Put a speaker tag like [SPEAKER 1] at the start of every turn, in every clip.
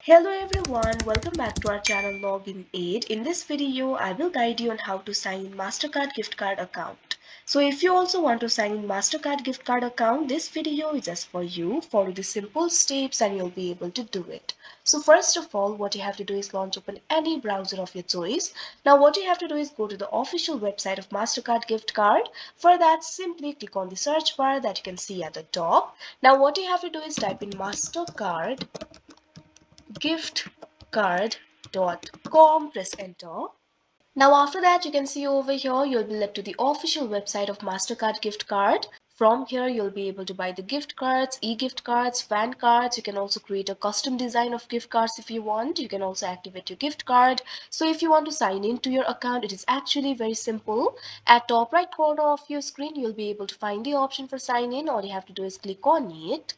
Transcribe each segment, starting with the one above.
[SPEAKER 1] Hello everyone, welcome back to our channel Login Aid. In this video, I will guide you on how to sign in Mastercard gift card account. So if you also want to sign in Mastercard gift card account, this video is just for you. Follow the simple steps and you'll be able to do it. So first of all, what you have to do is launch open any browser of your choice. Now what you have to do is go to the official website of Mastercard gift card. For that, simply click on the search bar that you can see at the top. Now what you have to do is type in Mastercard giftcard.com, press enter. Now after that, you can see over here you'll be led to the official website of Mastercard gift card. From here you'll be able to buy the gift cards, e-gift cards, fan cards. You can also create a custom design of gift cards if you want. You can also activate your gift card. So if you want to sign into your account, it is actually very simple. At top right corner of your screen you'll be able to find the option for sign in. All you have to do is click on it.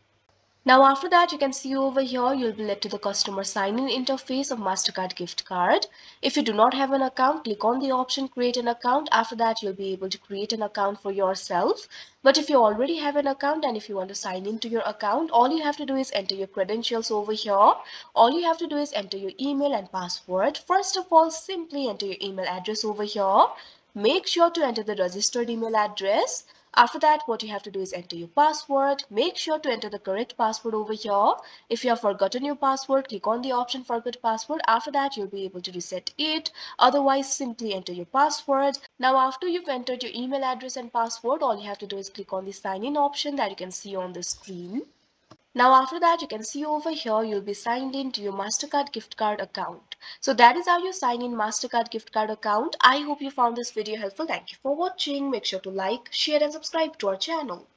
[SPEAKER 1] Now after that, you can see over here you'll be led to the customer sign-in interface of Mastercard gift card. If you do not have an account, click on the option create an account. After that, you'll be able to create an account for yourself. But if you already have an account and if you want to sign into your account, all you have to do is enter your credentials over here. All you have to do is enter your email and password. First of all, simply enter your email address over here. Make sure to enter the registered email address. After that, what you have to do is enter your password. Make sure to enter the correct password over here. If you have forgotten your password, click on the option forget password. After that, you'll be able to reset it. Otherwise, simply enter your password. Now, after you've entered your email address and password, all you have to do is click on the sign in option that you can see on the screen. Now after that, you can see over here you'll be signed in to your Mastercard gift card account. So that is how you sign in Mastercard gift card account. I hope you found this video helpful. Thank you for watching. Make sure to like, share and subscribe to our channel.